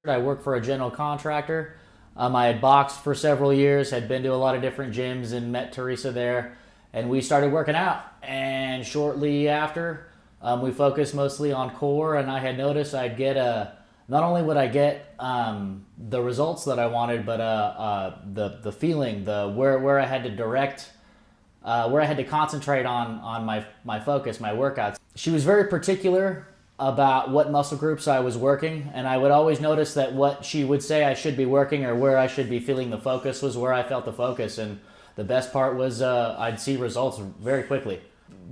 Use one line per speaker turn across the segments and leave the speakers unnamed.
I work for a general contractor. I had boxed for several years, had been to a lot of different gyms and met Teresa there. And we started working out. And shortly after, we focused mostly on core. And I had noticed I'd get not only would I get the results that I wanted, but the feeling, where I had to direct, where I had to concentrate on my focus, my workouts. She was very particular about what muscle groups I was working, and I would always notice that what she would say I should be working or where I should be feeling the focus was where I felt the focus. And the best part was I'd see results very quickly.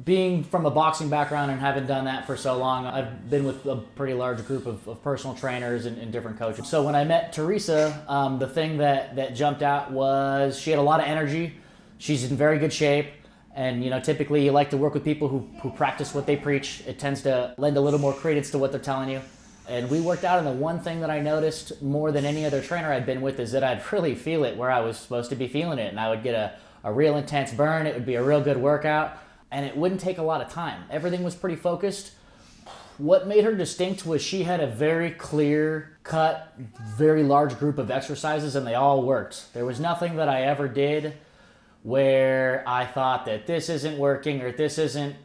Being from a boxing background and having done that for so long, I've been with a pretty large group of personal trainers and different coaches. So when I met Teresa, the thing that jumped out was she had a lot of energy. She's in very good shape. And typically you like to work with people who practice what they preach. It tends to lend a little more credence to what they're telling you. And we worked out, and the one thing that I noticed more than any other trainer I'd been with is that I'd really feel it where I was supposed to be feeling it. And I would get a real intense burn. It would be a real good workout. And it wouldn't take a lot of time. Everything was pretty focused. What made her distinct was she had a very clear cut, very large group of exercises, and they all worked. There was nothing that I ever did where I thought that this isn't working or this isn't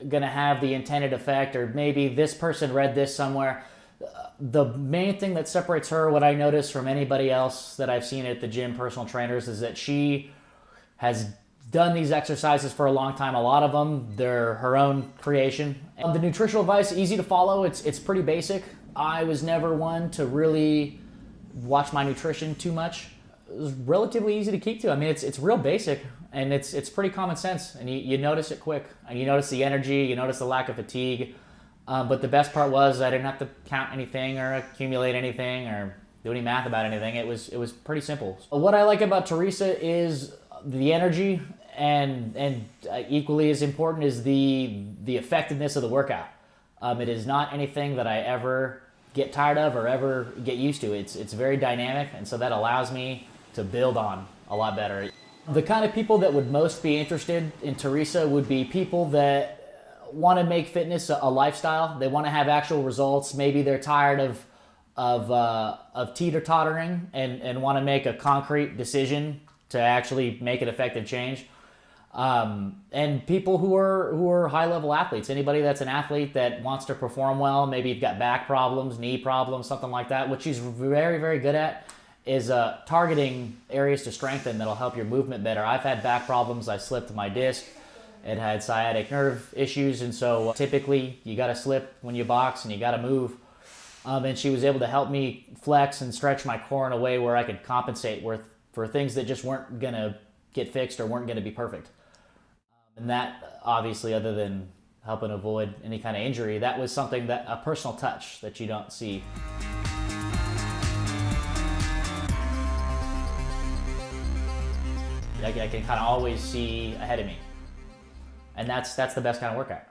going to have the intended effect, or maybe this person read this somewhere. The main thing that separates her, what I noticed from anybody else that I've seen at the gym, personal trainers, is that she has done these exercises for a long time. A lot of them, they're her own creation. And the nutritional advice, easy to follow. It's pretty basic. I was never one to really watch my nutrition too much. It was relatively easy to keep to. I mean, it's real basic, and it's pretty common sense, and you notice it quick, and you notice the energy, you notice the lack of fatigue. But the best part was I didn't have to count anything or accumulate anything or do any math about anything. It was pretty simple. What I like about Teresa is the energy, and equally as important is the effectiveness of the workout. It is not anything that I ever get tired of or ever get used to. It's very dynamic, and so that allows me to build on a lot better. The kind of people that would most be interested in Teresa would be people that want to make fitness a lifestyle. They want to have actual results. Maybe they're tired of teeter-tottering and want to make a concrete decision to actually make an effective change. And people who are high-level athletes. Anybody that's an athlete that wants to perform well. Maybe you've got back problems, knee problems, something like that. What she's very, very good at is targeting areas to strengthen that'll help your movement better. I've had back problems. I slipped my disc. It had sciatic nerve issues, and so typically you got to slip when you box and you got to move. And she was able to help me flex and stretch my core in a way where I could compensate for things that just weren't going to get fixed or weren't going to be perfect. And that, obviously, other than helping avoid any kind of injury, that was something that a personal touch that you don't see. I can kind of always see ahead of me. And that's the best kind of workout.